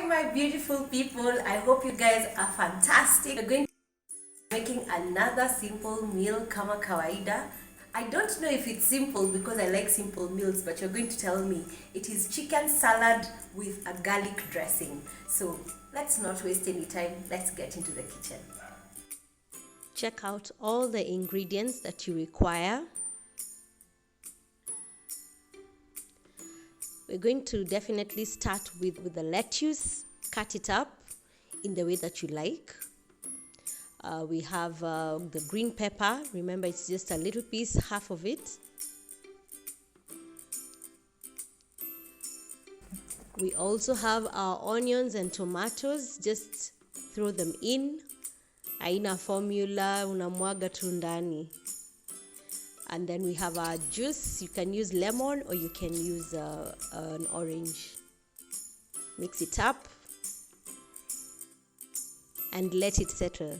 my beautiful people. I hope you guys are fantastic. We're going to be making another simple meal kama kawaida. I don't know if it's simple because I like simple meals, but you're going to tell me. It is chicken salad with a garlic dressing. So let's not waste any time. Let's get into the kitchen. Check out all the ingredients that you require. We're going to definitely start with the lettuce. Cut it up in the way that you like. We have the green pepper. Remember, it's just a little piece, half of it. We also have our onions and tomatoes. Just throw them in. Haina formula, unamwaga tu ndani. And then we have our juice. You can use lemon or you can use an orange. Mix it up and let it settle.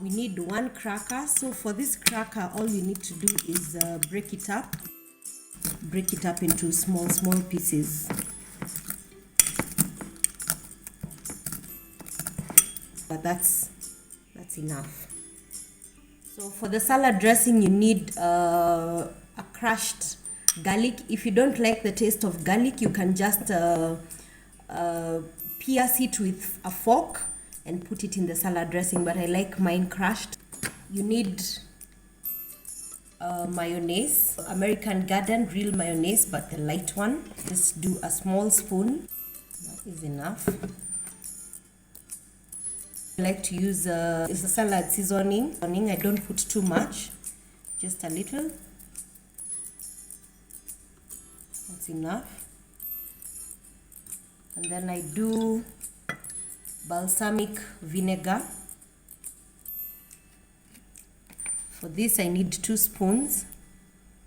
We need one cracker. So for this cracker, all we need to do is break it up. Break it up into small pieces. But that's enough. So for the salad dressing, you need a crushed garlic. If you don't like the taste of garlic, you can just pierce it with a fork and put it in the salad dressing, but I like mine crushed. You need mayonnaise, American Garden real mayonnaise, but the light one. Just do a small spoon. That is enough. I like to use it's a salad seasoning. I don't put too much, just a little. That's enough. And then I do balsamic vinegar. For this I need 2 spoons,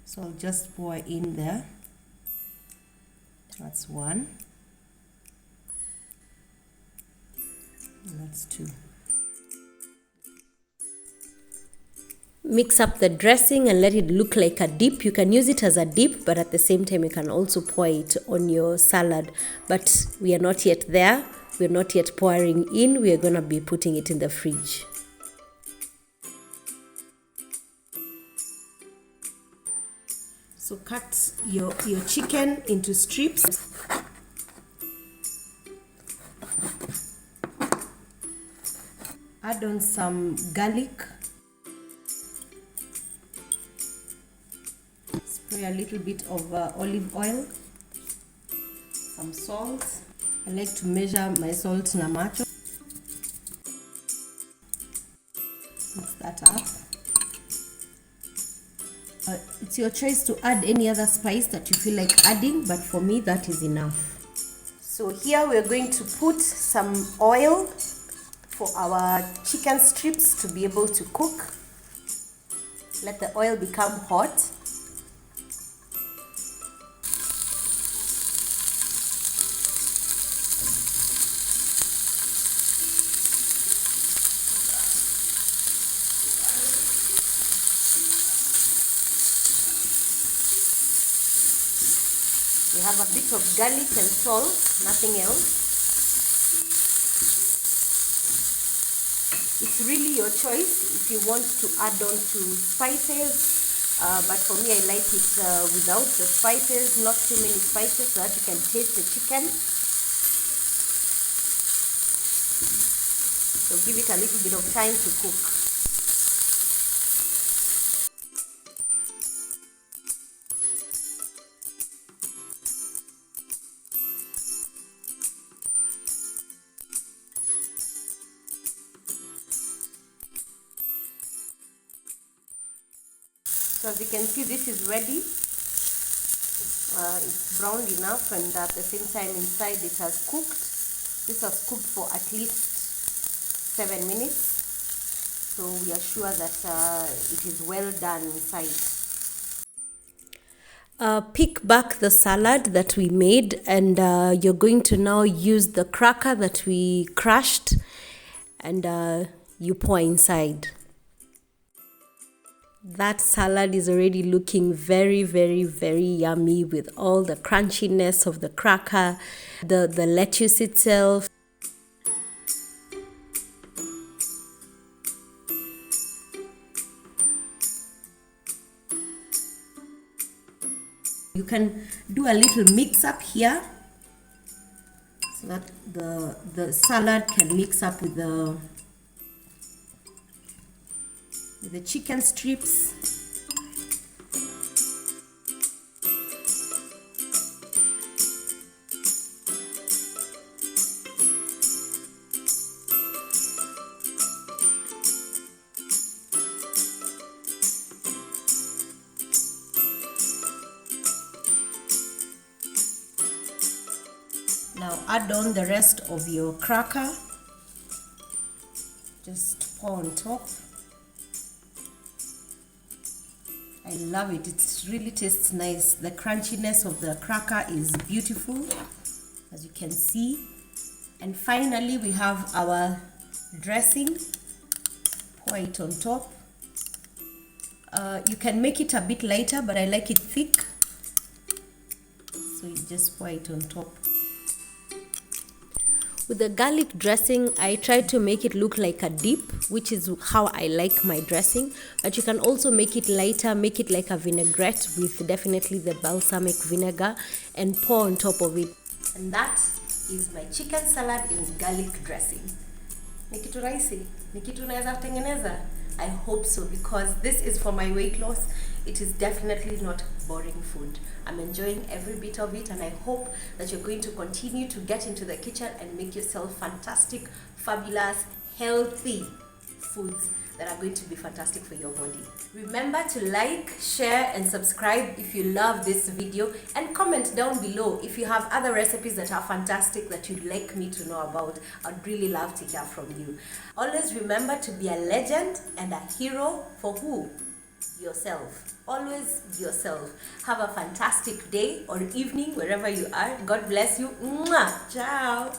so I'll just pour in there. That's 1. And that's 2. Mix up the dressing and let it look like a dip. You can use it as a dip, but at the same time you can also pour it on your salad. But we are not yet there. We're not yet pouring in. We are going to be putting it in the fridge. So cut your chicken into strips. Add on some garlic. Spray a little bit of olive oil. Some salt. I like to measure my salt na macho. Mix that up. It's your choice to add any other spice that you feel like adding, but for me that is enough. So here we're going to put some oil for our chicken strips to be able to cook. Let the oil become hot. We have a bit of garlic and salt, nothing else. It's really your choice if you want to add on to spices, but for me I like it without the spices, not too many spices, so that you can taste the chicken. So give it a little bit of time to cook. So as you can see, this is ready. It's browned enough, and at the same time inside it has cooked. This has cooked for at least 7 minutes. So we are sure that it is well done inside. Pick back the salad that we made, and you're going to now use the cracker that we crushed, and you pour inside. That salad is already looking very, very, very yummy with all the crunchiness of the cracker, the lettuce itself. You can do a little mix up here so that the salad can mix up with the chicken strips. Now add on the rest of your cracker. Just pour on top. I love it. It really tastes nice. The crunchiness of the cracker is beautiful, as you can see. And finally, we have our dressing. Pour it on top. You can make it a bit lighter, but I like it thick. So you just pour it on top. With the garlic dressing, I tried to make it look like a dip, which is how I like my dressing. But you can also make it lighter, make it like a vinaigrette with definitely the balsamic vinegar, and pour on top of it. And that is my chicken salad in garlic dressing. Ni kitu rahisi? Ni kitu naweza kutengeneza? I hope so, because this is for my weight loss. It is definitely not boring food. I'm enjoying every bit of it, and I hope that you're going to continue to get into the kitchen and make yourself fantastic, fabulous, healthy foods that are going to be fantastic for your body. Remember to like, share, and subscribe if you love this video, and comment down below if you have other recipes that are fantastic that you'd like me to know about. I'd really love to hear from you. Always remember to be a legend and a hero for who? Yourself. Always yourself. Have a fantastic day or evening wherever you are. God bless you. Mwah! Ciao.